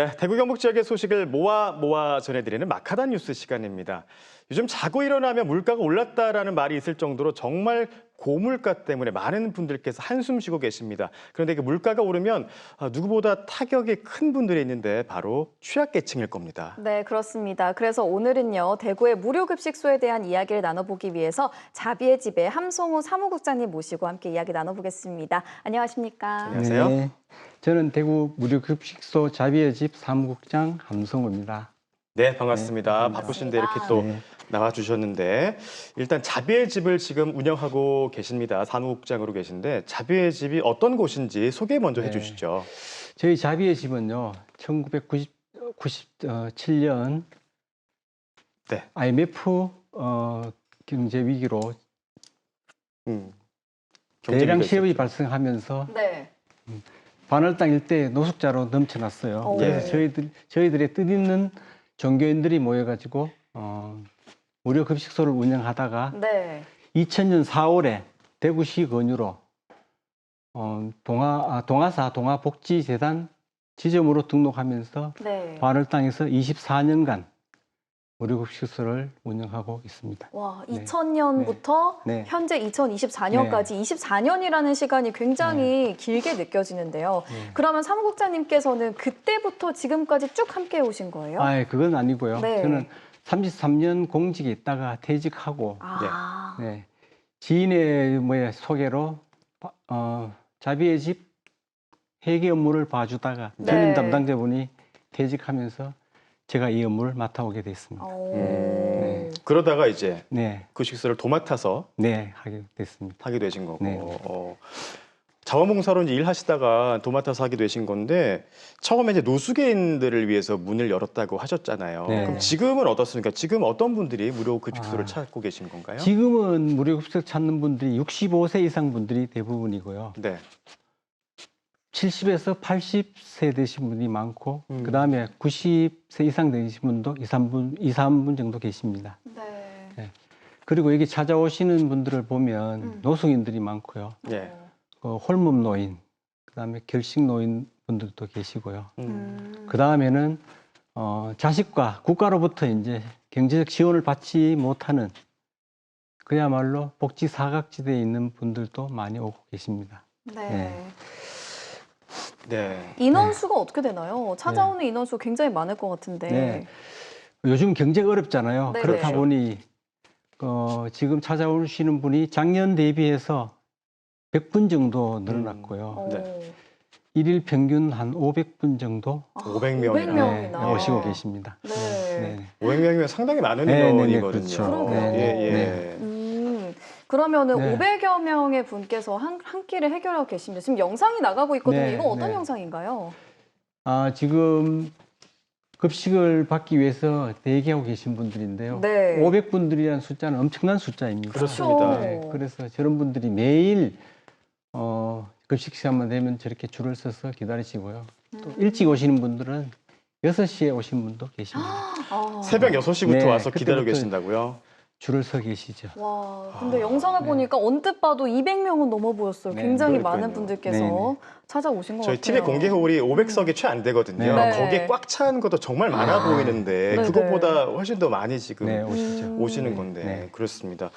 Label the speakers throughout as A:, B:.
A: 네, 대구 경북 지역의 소식을 모아 전해드리는 마카다 뉴스 시간입니다. 요즘 자고 일어나면 물가가 올랐다라는 말이 있을 정도로 정말 고물가 때문에 많은 분들께서 한숨 쉬고 계십니다. 그런데 그 물가가 오르면 누구보다 타격이 큰 분들이 있는데 바로 취약계층일 겁니다.
B: 네, 그렇습니다. 그래서 오늘은요, 대구의 무료급식소에 대한 이야기를 나눠보기 위해서 자비의 집의 함성우 사무국장님 모시고 함께 이야기 나눠보겠습니다. 안녕하십니까?
A: 안녕하세요.
C: 네, 저는 대구 무료급식소 자비의 집 사무국장 함성우입니다.
A: 네, 반갑습니다.
C: 네,
A: 바쁘신데 이렇게 또
C: 네.
A: 나와주셨는데 일단 자비의 집을 지금 운영하고 계십니다. 사무국장으로 계신데 자비의 집이 어떤 곳인지 소개 먼저
C: 네.
A: 해주시죠.
C: 저희 자비의 집은요, 1997년
A: 네.
C: IMF 경제 위기로 대량
A: 경제위기가
C: 실업이
A: 있었죠.
C: 발생하면서
B: 네.
C: 반월당 일대에 노숙자로 넘쳐났어요.
B: 오.
C: 그래서 저희들의 뜻있는 종교인들이 모여가지고 무료급식소를 운영하다가
B: 네.
C: 2000년 4월에 대구시 건유로 동아사 동아복지재단 지점으로 등록하면서
B: 네.
C: 반월당에서 24년간 무료급식소를 운영하고 있습니다.
B: 와,
C: 네.
B: 2000년부터
C: 네.
B: 현재 2024년까지 24년이라는 시간이 굉장히 길게 느껴지는데요.
C: 네.
B: 그러면 사무국장님께서는 그때부터 지금까지 쭉 함께 오신 거예요?
C: 그건 아니고요.
B: 네.
C: 저는 33년 공직에 있다가 퇴직하고
B: 아,
C: 네. 지인의 소개로 자비의 집 회계 업무를 봐주다가
B: 네.
C: 전임 담당자분이 퇴직하면서 제가 이 업무를 맡아오게 됐습니다.
B: 오.
A: 그러다가 이제
C: 네,
A: 그 식사를 도맡아서
C: 네, 하게 됐습니다.
A: 하게 되신 거고
C: 네.
A: 자원봉사로 이제 일하시다가 도맡아서 하게 되신 건데 처음에 이제 노숙인들을 위해서 문을 열었다고 하셨잖아요.
C: 네.
A: 그럼 지금은 어떻습니까? 지금 어떤 분들이 무료 급식소를
C: 아,
A: 찾고 계신 건가요?
C: 지금은 무료급식 찾는 분들이 65세 이상 분들이 대부분이고요.
A: 네.
C: 70에서 80세 되신 분이 많고 그 다음에 90세 이상 되신 분도 2, 3분 정도 계십니다.
B: 네.
C: 그리고 여기 찾아오시는 분들을 보면 노숙인들이 많고요.
A: 예.
C: 홀몸 노인, 그 다음에 결식 노인 분들도 계시고요.
B: 음.
C: 그 다음에는 자식과 국가로부터 이제 경제적 지원을 받지 못하는 그야말로 복지 사각지대에 있는 분들도 많이 오고 계십니다.
B: 네.
C: 네.
A: 네.
B: 인원수가 어떻게 되나요? 찾아오는 인원수가 굉장히 많을 것 같은데.
C: 네. 요즘 경제가 어렵잖아요.
B: 네네.
C: 그렇다 보니 지금 찾아오시는 분이 작년 대비해서 100분 정도 늘어났고요.
A: 네.
C: 일일 평균 한 500분 정도
A: 500명이나.
B: 네.
C: 오시고 계십니다.
B: 네.
C: 네.
A: 500명이면 상당히 많은
C: 네, 네, 네,
A: 인원이거든요.
C: 그렇죠.
B: 그러게요.
A: 예.
C: 네.
B: 그러면은
C: 네.
B: 500여 명의 분께서 한 끼를 해결하고 계십니다. 지금 영상이 나가고 있거든요.
C: 네,
B: 이거 어떤
C: 네.
B: 영상인가요?
C: 지금 급식을 받기 위해서 대기하고 계신 분들인데요.
B: 네.
C: 500분들이라는 숫자는 엄청난 숫자입니다.
A: 그렇습니다.
C: 네, 그래서 저런 분들이 매일 급식 시간만 되면 저렇게 줄을 서서 기다리시고요. 또 일찍 오시는 분들은 6시에 오신 분도 계십니다.
B: 아,
A: 새벽 6시부터
C: 네,
A: 와서 기다리고
C: 그때부터
A: 계신다고요?
C: 줄을 서 계시죠.
B: 와, 근데 영상을
C: 네.
B: 보니까 언뜻 봐도 200명은 넘어 보였어요.
C: 네,
B: 굉장히
A: 그러니까요.
B: 많은 분들께서
C: 네,
B: 찾아오신 것
A: 저희
B: 같아요.
A: TV 공개 홀이 500석이 채 안 되거든요.
B: 네.
A: 거기에 꽉 찬 것도 정말 많아 보이는데
B: 네네.
A: 그것보다 훨씬 더 많이 지금
C: 네, 오시죠.
A: 오시는 건데
C: 네.
A: 그렇습니다.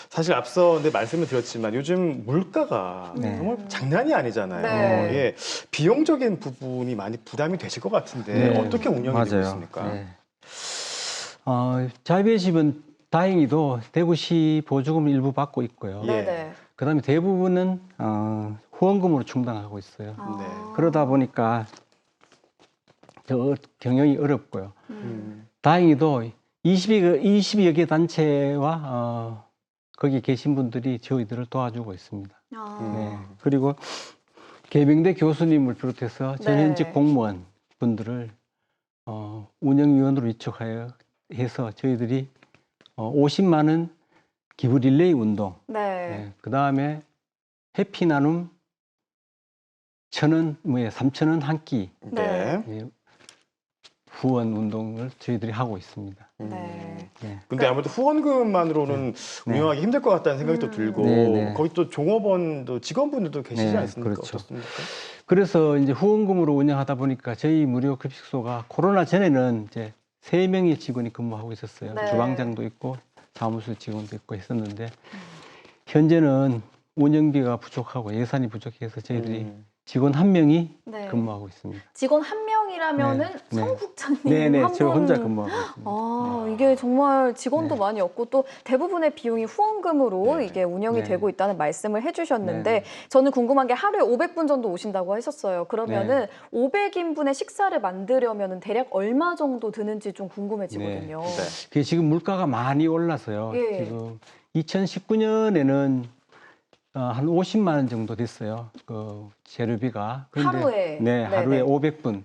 A: 사실 앞서 말씀을 드렸지만 요즘 물가가
C: 네.
A: 정말 장난이 아니잖아요.
B: 네.
A: 예, 비용적인 부분이 많이 부담이 되실 것 같은데
C: 네.
A: 어떻게 운영이 되고 있습니까?
C: 네. 자비의 집은 다행히도 대구시 보조금을 일부 받고 있고요.
A: 예.
B: 네네.
C: 그다음에 대부분은 후원금으로 충당하고 있어요.
B: 아.
C: 그러다 보니까 더 경영이 어렵고요.
A: 음.
C: 다행히도 20여 개 단체와 거기 계신 분들이 저희들을 도와주고 있습니다.
B: 아.
C: 네. 그리고 계명대 교수님을 비롯해서 전현직
B: 네.
C: 공무원 분들을 운영위원으로 위촉하여 해서 저희들이 50만 원 기부 릴레이 운동,
B: 네.
C: 그 다음에 해피 나눔 1,000원, 3,000원 한 끼,
A: 네.
C: 예, 후원 운동을 저희들이 하고 있습니다.
B: 네.
C: 네.
A: 근데 아무래도 후원금만으로는
C: 네.
A: 운영하기 힘들 것 같다는 생각이 또 들고
C: 네, 네.
A: 거기 또 종업원도 직원분들도 계시지
C: 네,
A: 않습니까?
C: 그렇죠.
A: 어떻습니까?
C: 그래서 이제 후원금으로 운영하다 보니까 저희 무료급식소가 코로나 전에는 이제 3명의 직원이 근무하고 있었어요.
B: 네.
C: 주방장도 있고 사무실 직원도 있고 했었는데 현재는 운영비가 부족하고 예산이 부족해서 저희들이 직원 1명이
B: 네.
C: 근무하고 있습니다.
B: 직원 한 명이라면은
C: 네.
B: 성 국장님
C: 네네,
B: 한
C: 저
B: 분.
C: 혼자 근무하고 있습니다.
B: 아, 이게 정말 직원도
C: 네.
B: 많이 없고 또 대부분의 비용이 후원금으로
A: 네.
B: 이게 운영이
C: 네.
B: 되고 있다는 말씀을 해주셨는데
C: 네.
B: 저는 궁금한 게 하루에 500분 정도 오신다고 하셨어요. 그러면은 500인분의 식사를 만들려면은 대략 얼마 정도 드는지 좀 궁금해지거든요.
A: 네.
C: 그게 지금 물가가 많이 올라서요.
B: 예.
C: 지금 2019년에는 한 50만 원 정도 됐어요. 그 재료비가.
B: 하루에?
C: 네, 하루에
B: 네네.
C: 500분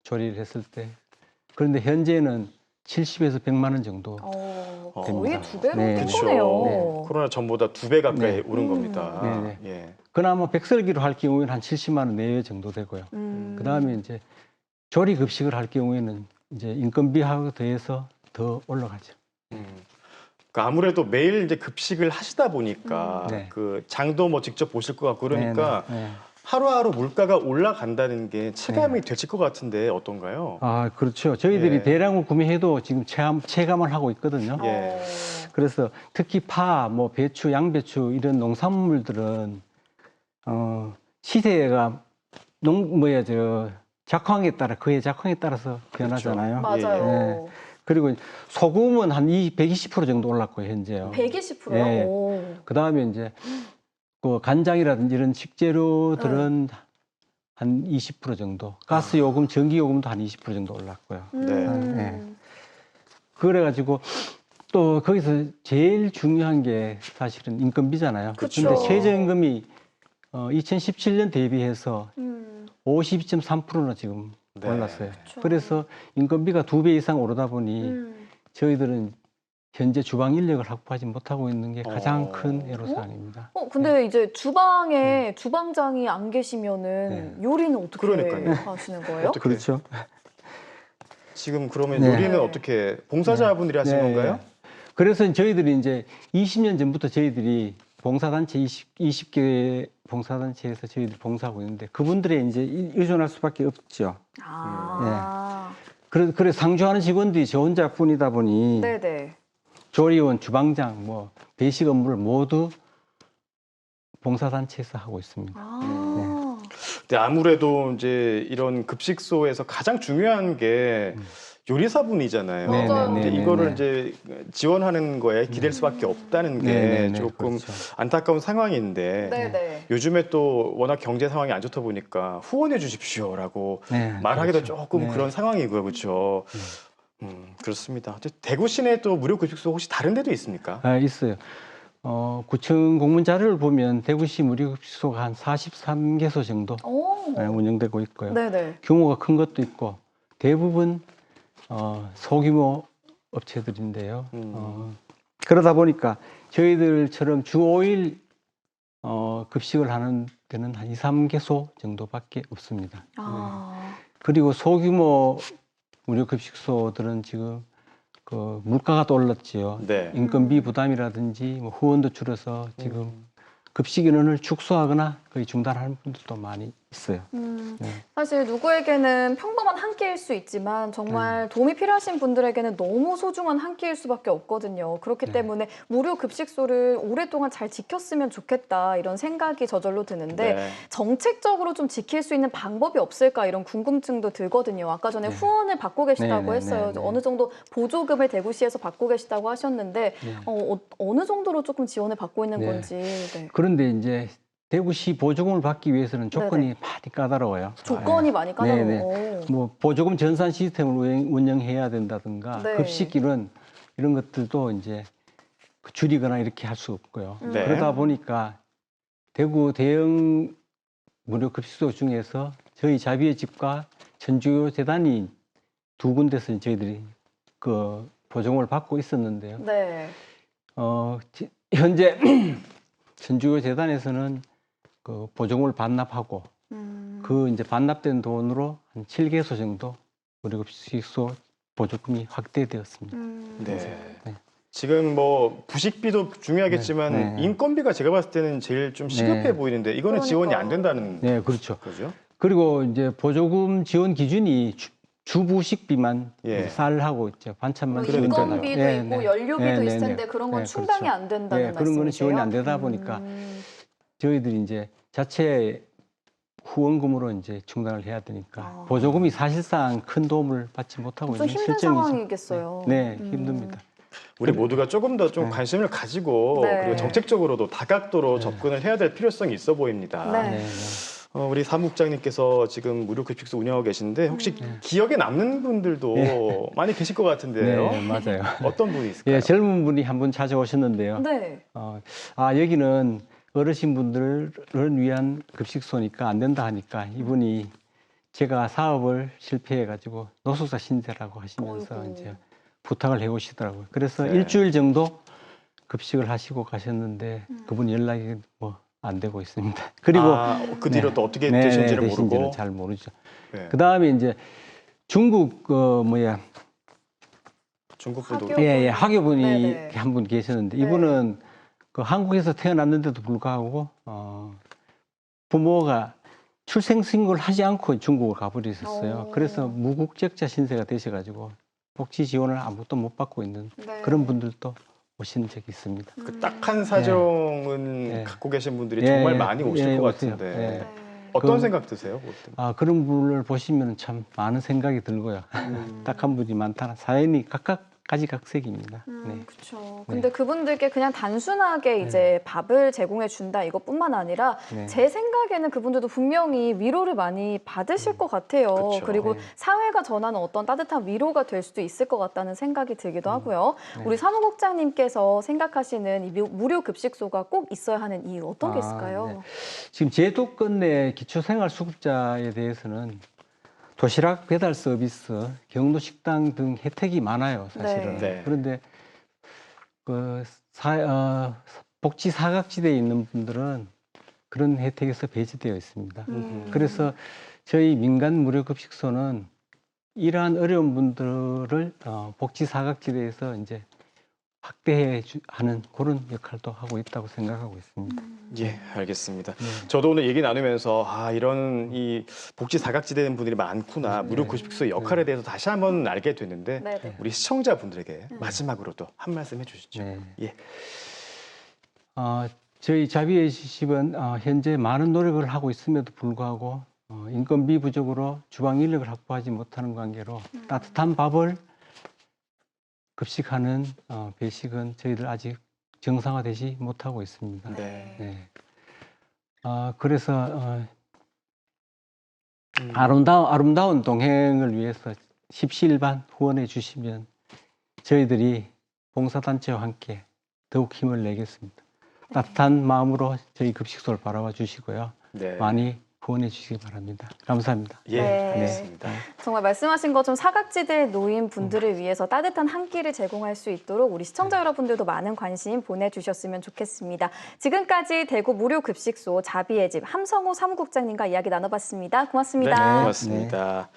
C: 조리를 했을 때. 그런데 현재는 70에서 100만 원 정도.
B: 거의
C: 됩니다.
B: 두 배로
C: 네.
B: 뛴
A: 그렇죠.
B: 거네요.
A: 코로나 전보다 2배 가까이
C: 네.
A: 오른 겁니다.
C: 네, 네.
A: 예.
C: 그나마 백설기로 할 경우에는 한 70만 원 내외 정도 되고요. 그 다음에 이제 조리 급식을 할 경우에는 이제 인건비하고 더해서 더 올라가죠.
A: 그러니까 아무래도 매일 이제 급식을 하시다 보니까
C: 네.
A: 그 장도 뭐 직접 보실 것 같고 그러니까
C: 네, 네.
A: 하루하루 물가가 올라간다는 게 체감이 되실 것 같은데 어떤가요?
C: 아, 그렇죠. 저희들이
A: 예.
C: 대량으로 구매해도 지금 체감을 하고 있거든요.
A: 예.
C: 그래서 특히 파, 뭐 배추, 양배추 이런 농산물들은 시세가 작황에 따라 그의 작황에 따라서 변하잖아요.
A: 그렇죠.
B: 맞아요.
C: 그리고 소금은 한 120% 정도 올랐고요, 현재요.
B: 120%요?
C: 예.
B: 오.
C: 그다음에 이제 그 간장이라든지 이런 식재료들은 한 20% 정도. 가스 요금, 전기 요금도 한 20% 정도 올랐고요. 네. 그래가지고 또 거기서 제일 중요한 게 사실은 인건비잖아요.
B: 그쵸.
C: 근데 최저임금이 2017년 대비해서 52.3%나 지금
A: 네.
C: 올랐어요.
B: 그쵸.
C: 그래서 인건비가 2배 이상 오르다 보니 저희들은 현재 주방 인력을 확보하지 못하고 있는 게 가장 큰 애로사항입니다.
B: 근데 이제 주방에 주방장이 안 계시면은
C: 네.
B: 요리는 어떻게
A: 그러니까요.
B: 하시는 거예요?
A: 어떻게-
C: 그렇죠.
A: 지금 그러면
C: 네.
A: 요리는 어떻게 봉사자분들이 하시는 건가요?
C: 그래서 저희들이 이제 20년 전부터 저희들이 봉사단체 20개 봉사단체에서 저희들이 봉사하고 있는데 그분들의 이제 의존할 수밖에 없죠.
B: 아.
C: 그래서 상주하는 직원들이 저 혼자뿐이다 보니
B: 네네.
C: 조리원, 주방장, 뭐 배식 업무를 모두 봉사단체에서 하고 있습니다.
B: 아.
A: 근데 아무래도 이제 이런 급식소에서 가장 중요한 게 요리사분이잖아요.
B: 네, 네,
A: 근데
C: 네,
A: 이거를
C: 네.
A: 이제 지원하는 거에 기댈 수밖에 없다는 게
C: 네, 네,
A: 조금
C: 그렇죠.
A: 안타까운 상황인데
B: 네네.
A: 요즘에 또 워낙 경제 상황이 안 좋다 보니까 후원해 주십시오라고
C: 네,
A: 말하기도
C: 그렇죠.
A: 조금
C: 네.
A: 그런 상황이고요, 그렇죠? 그렇습니다. 대구 시내 또 무료 급식소 혹시 다른 데도 있습니까?
C: 있어요. 구청 공문 자료를 보면 대구시 무료급식소가 한 43개소 정도
B: 오.
C: 운영되고 있고요.
B: 네네.
C: 규모가 큰 것도 있고 대부분 소규모 업체들인데요. 그러다 보니까 저희들처럼 주 5일 급식을 하는 데는 한 2, 3개소 정도밖에 없습니다.
B: 아.
C: 그리고 소규모 무료급식소들은 지금 그 물가가 또 올랐지요.
A: 네.
C: 인건비 부담이라든지 뭐 후원도 줄어서 지금 급식 인원을 축소하거나 거의 중단하는 분들도 많이 있어요. 네.
B: 사실 누구에게는 평범한 한 끼일 수 있지만 정말 도움이 필요하신 분들에게는 너무 소중한 한 끼일 수밖에 없거든요. 그렇기 때문에 무료 급식소를 오랫동안 잘 지켰으면 좋겠다 이런 생각이 저절로 드는데
A: 네.
B: 정책적으로 좀 지킬 수 있는 방법이 없을까 이런 궁금증도 들거든요. 아까 전에 후원을 받고 계시다고
C: 네, 네,
B: 했어요.
C: 네, 네.
B: 어느 정도 보조금을 대구시에서 받고 계시다고 하셨는데
C: 네.
B: 어느 정도로 조금 지원을 받고 있는
C: 네.
B: 건지. 네.
C: 그런데 이제 대구시 보조금을 받기 위해서는 조건이
B: 네네.
C: 많이 까다로워요.
B: 조건이 많이 까다로워.
C: 네네. 뭐 보조금 전산 시스템을 운영해야 된다든가
B: 네.
C: 급식기는 이런 것들도 이제 줄이거나 이렇게 할 수 없고요.
A: 네.
C: 그러다 보니까 대구 대형 무료 급식소 중에서 저희 자비의 집과 천주교 재단이 두 군데서 저희들이 그 보조금을 받고 있었는데요.
B: 네.
C: 현재 천주교 재단에서는 그 보조금을 반납하고 그 이제 반납된 돈으로 한 7개소 정도 무료급식소 보조금이 확대되었습니다.
A: 네.
C: 네.
A: 지금 뭐 부식비도 중요하겠지만
C: 네, 네.
A: 인건비가 제가 봤을 때는 제일 좀 시급해
C: 네.
A: 보이는데 이거는 지원이 안
B: 그러니까요.
A: 된다는
C: 네, 그렇죠.
A: 거죠?
C: 그리고 이제 보조금 지원 기준이 주부식비만
A: 예.
C: 쌀하고 이제 반찬만
B: 뭐
A: 그러니까요.
B: 인건비도
C: 네,
B: 있고
C: 네.
B: 연료비도
C: 네,
B: 있을
C: 네,
B: 텐데
C: 네.
B: 그런 건
C: 네,
B: 충당이
C: 그렇죠.
B: 안 된다는
C: 네, 그런 거는
B: 말씀이세요?
C: 지원이 안 되다 보니까 저희들이 이제 자체 후원금으로 이제 충당을 해야 되니까
B: 아.
C: 보조금이 사실상 큰 도움을 받지 못하고
B: 좀
C: 있는
B: 힘든
C: 실정이죠.
B: 상황이겠어요.
C: 네, 힘듭니다.
A: 우리 모두가 조금 더 좀
C: 네.
A: 관심을 가지고
B: 네.
A: 그리고 정책적으로도 다각도로
C: 네.
A: 접근을 해야 될 필요성이 있어 보입니다.
B: 네.
C: 네, 네.
A: 우리 사무국장님께서 지금 무료급식소 운영하고 계신데 혹시 기억에 남는 분들도 많이 계실 것 같은데요.
C: 네, 맞아요.
A: 어떤 분이 있을까요?
C: 예, 젊은 분이 한 분 찾아오셨는데요.
B: 네.
C: 여기는 어르신분들을 위한 급식소니까 안 된다 하니까 이분이 제가 사업을 실패해가지고 노숙자 신세라고 하시면서
B: 어이구.
C: 이제 부탁을 해오시더라고요. 그래서
A: 네.
C: 일주일 정도 급식을 하시고 가셨는데 그분 연락이 뭐 안 되고 있습니다. 그리고
A: 그 뒤로 또 어떻게
C: 네,
A: 되신지를
C: 네, 되신지는
A: 모르고.
C: 잘 모르죠.
A: 네.
C: 그 다음에 이제 중국
A: 중국 분도
B: 학교-
C: 예, 학교분이
B: 네네.
C: 한 분 계셨는데
B: 네.
C: 이분은 그 한국에서 태어났는데도 불구하고 부모가 출생 신고를 하지 않고 중국을 가버리셨어요.
B: 오.
C: 그래서 무국적자 신세가 되셔가지고 복지 지원을 아무것도 못 받고 있는
B: 네.
C: 그런 분들도 오신 적이 있습니다.
A: 그 딱한 사정은
C: 네.
A: 갖고 계신 분들이
C: 예,
A: 정말
C: 예,
A: 많이 오실
C: 예,
A: 것
C: 오세요.
A: 같은데
C: 예.
B: 네.
A: 어떤
C: 그-
A: 생각 드세요? 그것 때문에?
C: 그런 분을 보시면 참 많은 생각이 들고요. 딱한 분이 많다는 사연이 각각각색입니다. 네.
B: 그렇죠.
C: 네.
B: 근데 그분들께 그냥 단순하게 이제 밥을 제공해 준다 이것뿐만 아니라
C: 네.
B: 제 생각에는 그분들도 분명히 위로를 많이 받으실 것 같아요.
A: 그쵸.
B: 그리고
C: 네.
B: 사회가 전하는 어떤 따뜻한 위로가 될 수도 있을 것 같다는 생각이 들기도 하고요.
C: 네.
B: 우리 사무국장님께서 생각하시는 이 무료 급식소가 꼭 있어야 하는 이유 어떤 게
C: 아,
B: 있을까요?
C: 네. 지금 제도권 내 기초생활수급자에 대해서는 도시락 배달 서비스, 경로 식당 등 혜택이 많아요, 사실은.
A: 네.
C: 그런데 복지 사각지대에 있는 분들은 그런 혜택에서 배제되어 있습니다. 그래서 저희 민간 무료급식소는 이러한 어려운 분들을 복지 사각지대에서 이제 확대해 하는 그런 역할도 하고 있다고 생각하고 있습니다.
A: 예, 알겠습니다.
C: 네.
A: 저도 오늘 얘기 나누면서 이런 이 복지 사각지대인 분들이 많구나.
C: 네.
A: 무료 급식소의 역할에 대해서 다시 한번 알게 됐는데
B: 네네.
A: 우리 시청자분들에게 마지막으로도 한 말씀 해주시죠.
C: 네.
A: 예.
C: 저희 자비의 집은 현재 많은 노력을 하고 있음에도 불구하고 인건비 부족으로 주방 인력을 확보하지 못하는 관계로 따뜻한 밥을 급식하는 배식은 저희들 아직 정상화되지 못하고 있습니다.
A: 네.
C: 네. 그래서 아름다운 동행을 위해서 십시일반 후원해 주시면 저희들이 봉사단체와 함께 더욱 힘을 내겠습니다. 따뜻한 마음으로 저희 급식소를 바라봐 주시고요.
A: 네.
C: 많이 후원해 주시기 바랍니다. 감사합니다.
A: 예,
B: 네.
A: 알겠습니다.
B: 정말 말씀하신 것처럼 사각지대에 놓인 분들을 위해서 따뜻한 한 끼를 제공할 수 있도록 우리 시청자 여러분들도 많은 관심 보내주셨으면 좋겠습니다. 지금까지 대구 무료급식소 자비의 집 함성호 사무국장님과 이야기 나눠봤습니다. 고맙습니다.
A: 네, 고맙습니다.